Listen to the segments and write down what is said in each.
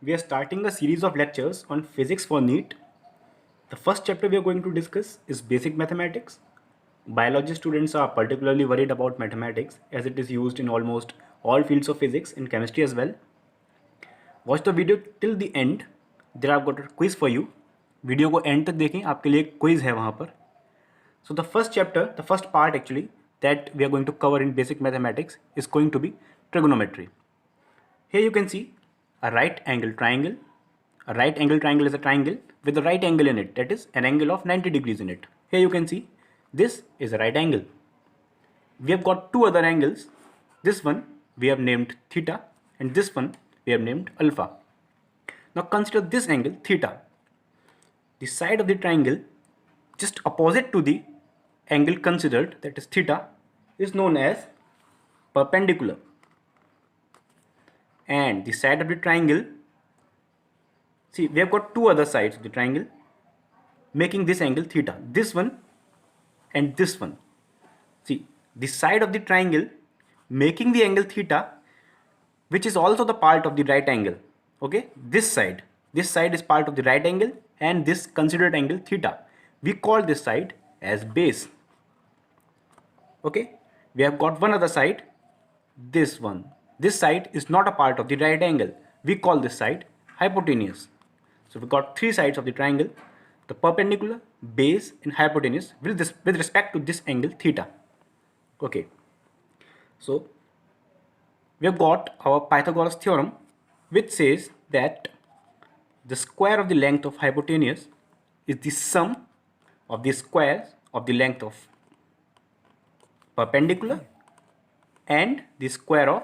We are starting a series of lectures on physics for NEET. The first chapter we are going to discuss is basic mathematics. Biology students are particularly worried about mathematics as it is used in almost all fields of physics and chemistry as well. Watch the video till the end. There I've got a quiz for you. Video को and तक देखें, आपके लिए एक quiz है वहाँ पर. So the first chapter, the first part actually that we are going to cover in basic mathematics is going to be trigonometry. Here you can see a right angle triangle. A right angle triangle is a triangle with a right angle in it, that is an angle of 90 degrees in it. Here you can see this is a right angle. We have got two other angles. This one we have named theta and this one we have named alpha. Now consider this angle theta. The side of the triangle just opposite to the angle considered, that is theta, is known as perpendicular. And the side of the triangle, see, we have got two other sides of the triangle making this angle theta, this one and this one. See, the side of the triangle making the angle theta, which is also the part of the right angle. Okay, this side is part of the right angle and this considered angle theta, we call this side as base. Okay, we have got one other side, this one. This side is not a part of the right angle, we call this side hypotenuse. So we got three sides of the triangle, the perpendicular, base and hypotenuse with respect to this angle theta. Okay, so we have got our Pythagoras theorem, which says that the square of the length of hypotenuse is the sum of the squares of the length of perpendicular and the square of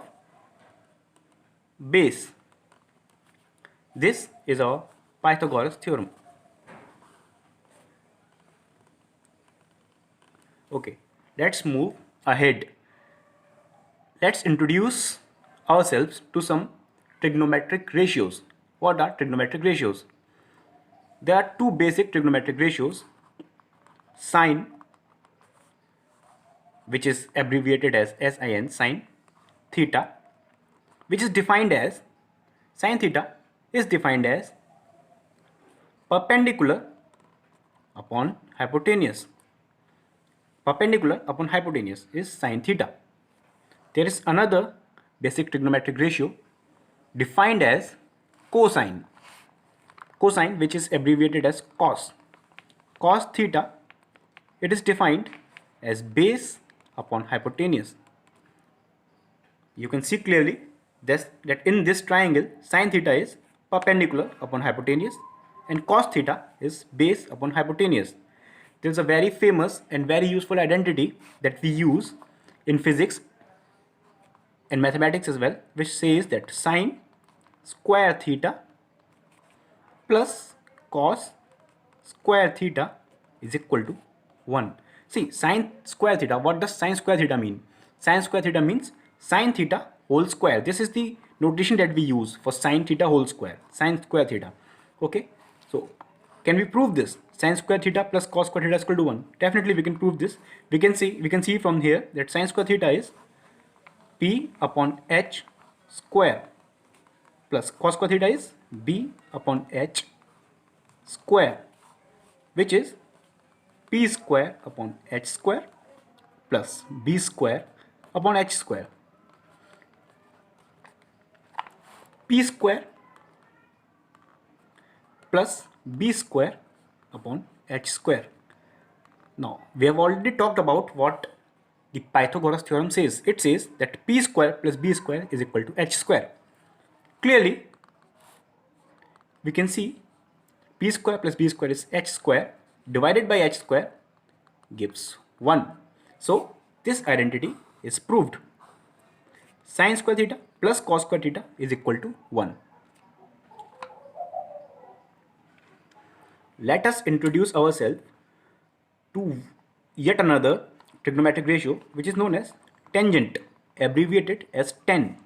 base. This is our Pythagoras theorem. Okay, let's move ahead. Let's introduce ourselves to some trigonometric ratios. What are trigonometric ratios? There are two basic trigonometric ratios: sine, which is abbreviated as sin, sine theta, which is defined as, sine theta is defined as perpendicular upon hypotenuse. Perpendicular upon hypotenuse is sine theta. There is another basic trigonometric ratio defined as cosine. Cosine, which is abbreviated as cos. Cos theta, it is defined as base upon hypotenuse. You can see clearly that in this triangle, sine theta is perpendicular upon hypotenuse and cos theta is base upon hypotenuse. There is a very famous and very useful identity that we use in physics and mathematics as well, which says that sine square theta plus cos square theta is equal to 1. See, sine square theta, what does sine square theta mean? Sine square theta means sine theta whole square. This is the notation that we use for sine theta whole square, sine square theta. Okay, so can we prove this? Sine square theta plus cos square theta is equal to 1. Definitely we can prove this. We can see from here that sine square theta is p upon h square plus cos square theta is b upon h square, which is p square upon h square plus b square upon h square. P square plus b square upon h square. Now we have already talked about what the Pythagoras theorem says. It says that p square plus b square is equal to h square. Clearly we can see p square plus b square is h square divided by h square gives 1. So this identity is proved. Sine square theta plus cos square theta is equal to 1. Let us introduce ourselves to yet another trigonometric ratio, which is known as tangent, abbreviated as tan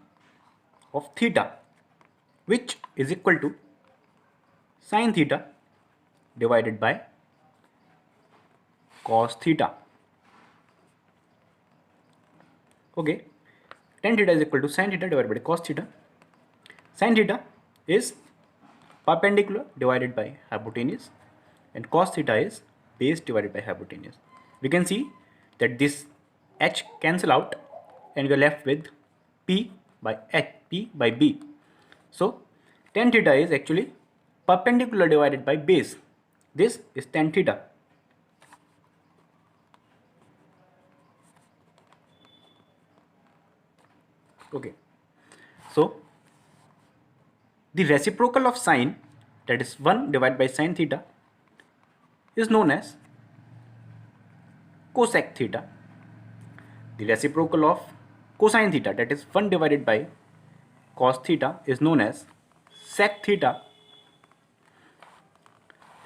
of theta, which is equal to sine theta divided by cos theta. Okay, tan theta is equal to sine theta divided by cos theta. Sine theta is perpendicular divided by hypotenuse, and cos theta is base divided by hypotenuse. We can see that this h cancel out and we are left with p by h, p by b. So tan theta is actually perpendicular divided by base. This is tan theta. Okay, so the reciprocal of sine, that is 1 divided by sine theta, is known as cosec theta. The reciprocal of cosine theta, that is 1 divided by cos theta, is known as sec theta.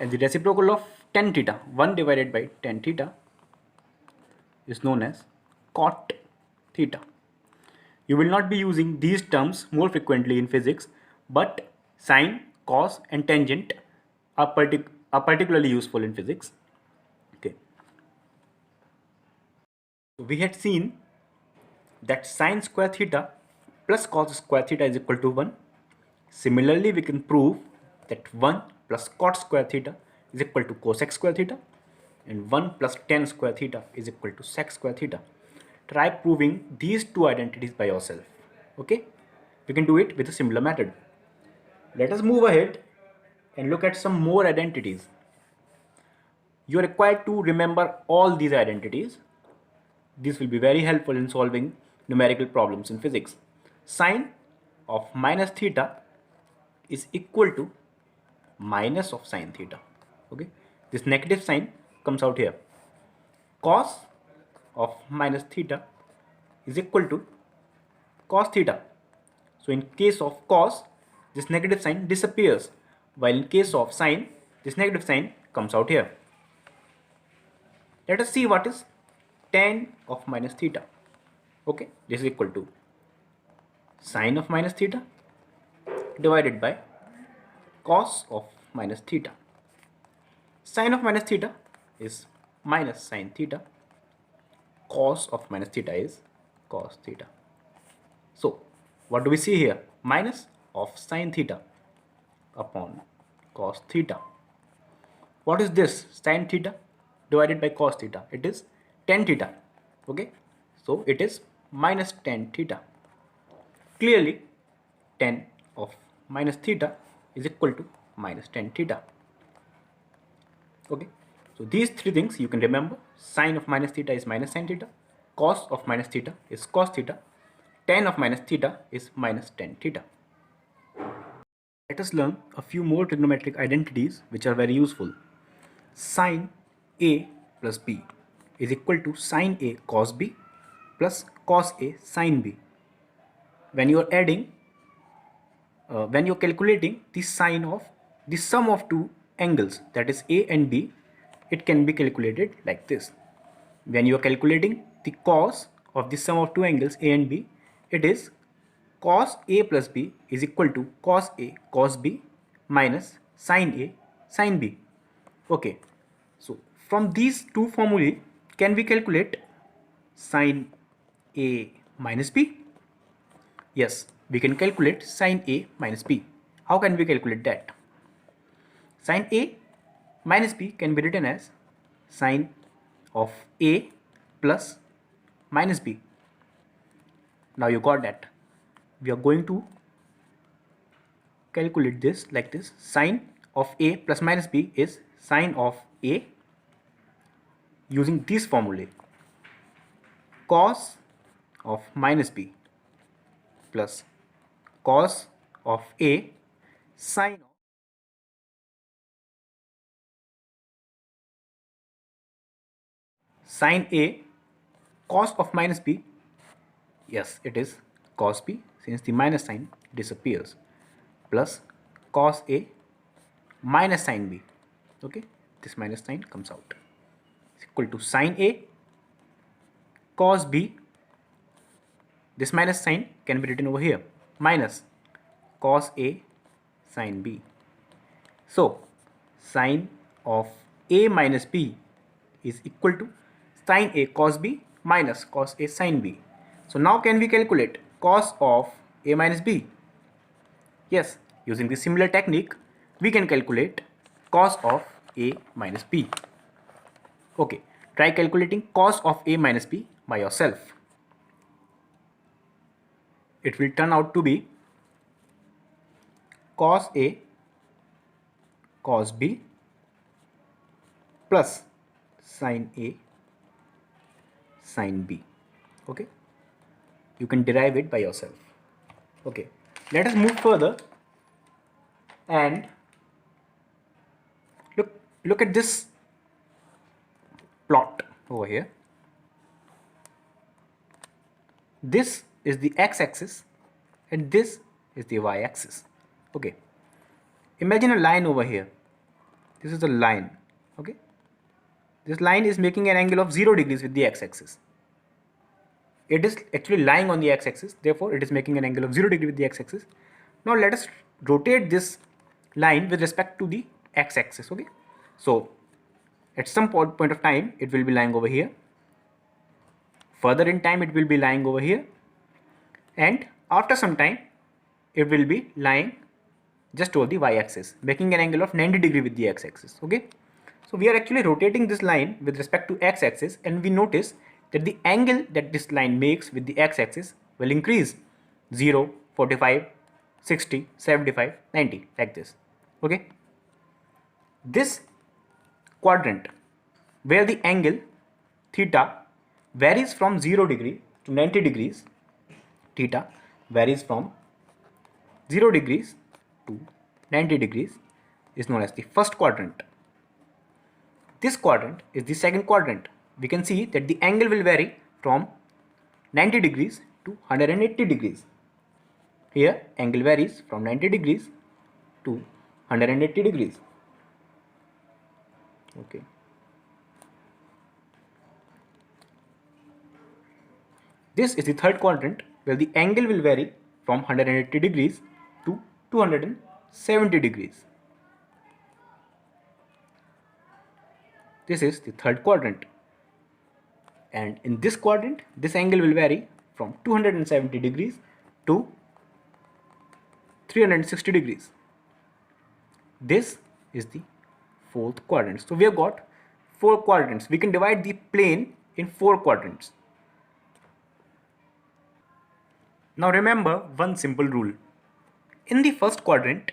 And the reciprocal of tan theta, 1 divided by tan theta, is known as cot theta. You will not be using these terms more frequently in physics, but sine, cos and tangent are particularly useful in physics. Okay. So we had seen that sine square theta plus cos square theta is equal to 1. Similarly, we can prove that 1 plus cot square theta is equal to cosec square theta, and 1 plus tan square theta is equal to sec square theta. Try proving these two identities by yourself. Okay, we can do it with a similar method. Let us move ahead and look at some more identities. You are required to remember all these identities. This will be very helpful in solving numerical problems in physics. Sine of minus theta is equal to minus of sine theta. Okay, this negative sign comes out here. Cos of minus theta is equal to cos theta. So in case of cos, this negative sign disappears, while in case of sine, this negative sign comes out here. Let us see what is tan of minus theta. Okay, this is equal to sine of minus theta divided by cos of minus theta. Sine of minus theta is minus sine theta. Cos of minus theta is cos theta. So what do we see here? Minus of sine theta upon cos theta. What is this? Sine theta divided by cos theta. It is tan theta. Okay, so it is minus tan theta. Clearly, tan of minus theta is equal to minus tan theta. Okay, so these three things you can remember. Sine of minus theta is minus sine theta. Cos of minus theta is cos theta. Tan of minus theta is minus tan theta. Let us learn a few more trigonometric identities which are very useful. Sine A plus B is equal to sine A cos B plus cos A sine B. When you are adding, when you are calculating the sine of the sum of two angles, that is A and B, it can be calculated like this. When you are calculating the cos of the sum of two angles A and B, it is cos A plus B is equal to cos A cos B minus sine A sine B. Okay, so from these two formulae, can we calculate sine A minus B? Yes, we can calculate sine A minus B. How can we calculate that? Sine A minus B can be written as sine of A plus minus B. Now you got that. We are going to calculate this like this. Sine of A plus minus B is sine of A using this formula. Cos of minus B plus cos of A sine of sine A cos of minus B. Yes, it is cos B since the minus sign disappears, plus cos A minus sine B. Okay, this minus sign comes out. It's equal to sine A cos B. This minus sign can be written over here, minus cos A sine B. So sine of A minus B is equal to sine A cos B minus cos A sine B. So now can we calculate cos of A minus B? Yes, using the similar technique, we can calculate cos of A minus B. Okay, try calculating cos of A minus B by yourself. It will turn out to be cos A cos B plus sin A sin B. Okay, you can derive it by yourself. Okay, let us move further and look at this plot over here. This is the x-axis and this is the y-axis. Okay, imagine a line over here. This is a line. Okay, this line is making an angle of 0 degrees with the x-axis. It is actually lying on the x-axis, therefore it is making an angle of 0 degree with the x-axis. Now let us rotate this line with respect to the x-axis. Okay, so at some point of time it will be lying over here, further in time it will be lying over here, and after some time it will be lying just over the y-axis, making an angle of 90 degree with the x-axis. Okay, so we are actually rotating this line with respect to x-axis, and we notice that the angle that this line makes with the x-axis will increase 0, 45, 60, 75, 90 like this. Okay, this quadrant where the angle theta varies from 0 degree to 90 degrees, theta varies from 0 degrees to 90 degrees, is known as the first quadrant. This quadrant is the second quadrant. We can see that the angle will vary from 90 degrees to 180 degrees. Here angle varies from 90 degrees to 180 degrees. Okay. This is the third quadrant where the angle will vary from 180 degrees to 270 degrees. This is the third quadrant, and in this quadrant this angle will vary from 270 degrees to 360 degrees. This is the fourth quadrant. So we have got 4 quadrants. We can divide the plane in 4 quadrants. Now remember one simple rule. In the first quadrant,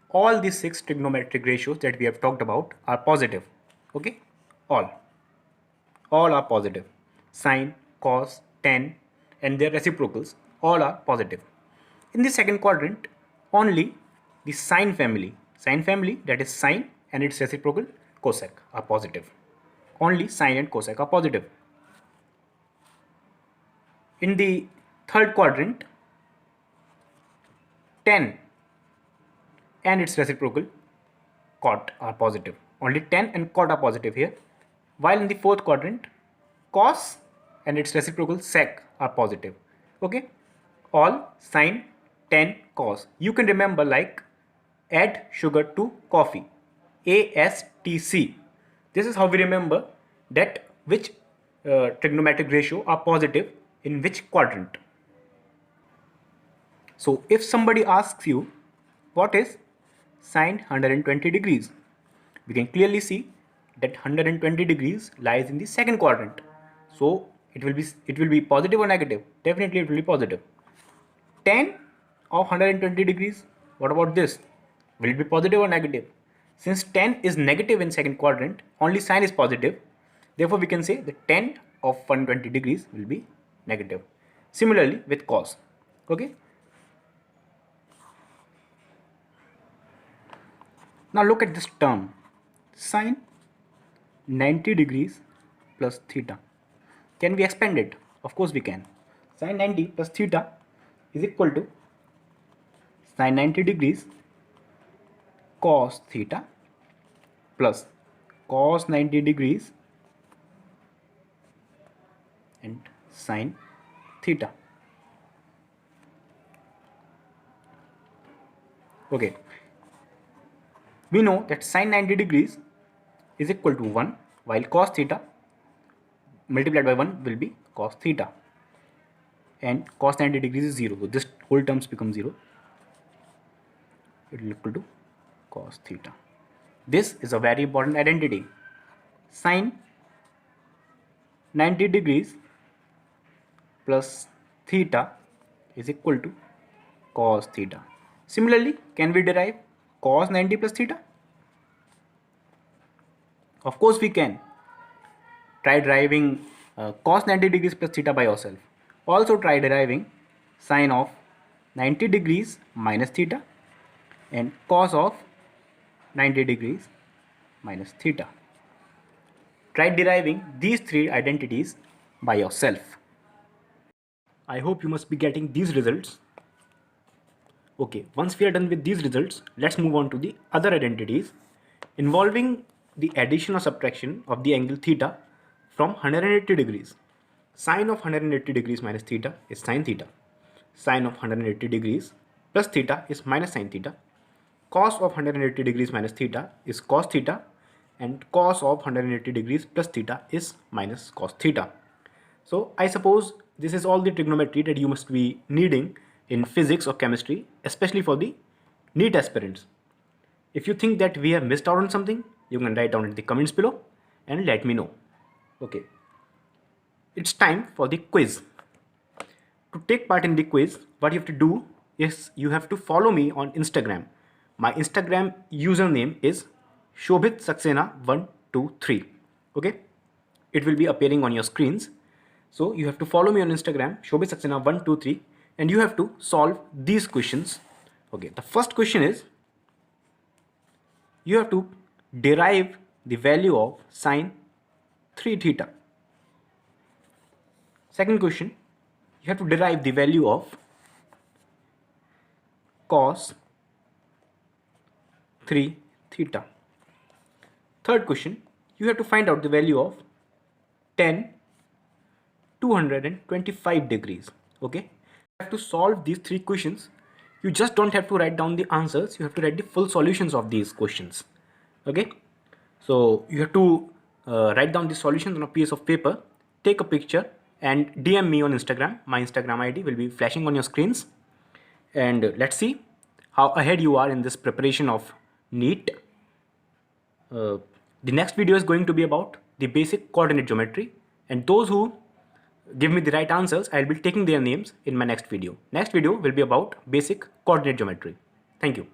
all the 6 trigonometric ratios that we have talked about are positive. Okay, all are positive. Sine, cos, tan and their reciprocals all are positive. In the second quadrant, only the sine family that is sine and its reciprocal cosec are positive. Only sine and cosec are positive. In the third quadrant, tan and its reciprocal cot are positive. Only tan and cot are positive here. While in the fourth quadrant, cos and its reciprocal sec are positive. Okay, all sine, tan, cos. You can remember like add sugar to coffee, ASTC. This is how we remember that which trigonometric ratio are positive in which quadrant. So if somebody asks you what is sine 120 degrees, we can clearly see that 120 degrees lies in the second quadrant. So it will be positive or negative? Definitely it will be positive. Tan of 120 degrees, what about this? Will it be positive or negative? Since tan is negative in second quadrant, only sine is positive. Therefore we can say that tan of 120 degrees will be negative. Similarly with cos. Okay. Now look at this term, sine 90 degrees plus theta. Can we expand it? Of course we can. Sine 90 plus theta is equal to sine 90 degrees cos theta plus cos 90 degrees and sine theta. Okay. We know that sine 90 degrees is equal to 1, while cos theta multiplied by 1 will be cos theta, and cos 90 degrees is 0, so this whole terms become 0. It will equal to cos theta. This is a very important identity. Sine 90 degrees plus theta is equal to cos theta. Similarly, can we derive cos 90 plus theta? Of course we can. Try deriving cos 90 degrees plus theta by yourself. Also try deriving sine of 90 degrees minus theta and cos of 90 degrees minus theta. Try deriving these three identities by yourself. I hope you must be getting these results. Okay, once we are done with these results, let's move on to the other identities involving the addition or subtraction of the angle theta from 180 degrees. Sine of 180 degrees minus theta is sine theta. Sine of 180 degrees plus theta is minus sine theta. Cos of 180 degrees minus theta is cos theta, and cos of 180 degrees plus theta is minus cos theta. So I suppose this is all the trigonometry that you must be needing in physics or chemistry, especially for the NEET aspirants. If you think that we have missed out on something, you can write down in the comments below and let me know. Okay, it's time for the quiz. To take part in the quiz, what you have to do is you have to follow me on Instagram. My Instagram username is Shobhit Saxena 123. Okay, it will be appearing on your screens. So you have to follow me on Instagram, Shobhit Saxena 123, and you have to solve these questions. Okay, the first question is you have to derive the value of sine 3 theta. Second question, you have to derive the value of cos 3 theta. Third question, you have to find out the value of tan 225 degrees. Okay, you have to solve these three questions. You just don't have to write down the answers, you have to write the full solutions of these questions. Okay, so you have to write down the solutions on a piece of paper, take a picture and DM me on Instagram. My Instagram ID will be flashing on your screens, and let's see how ahead you are in this preparation of NEET. The next video is going to be about the basic coordinate geometry, and those who give me the right answers, I'll be taking their names in my next video. Next video will be about basic coordinate geometry. Thank you.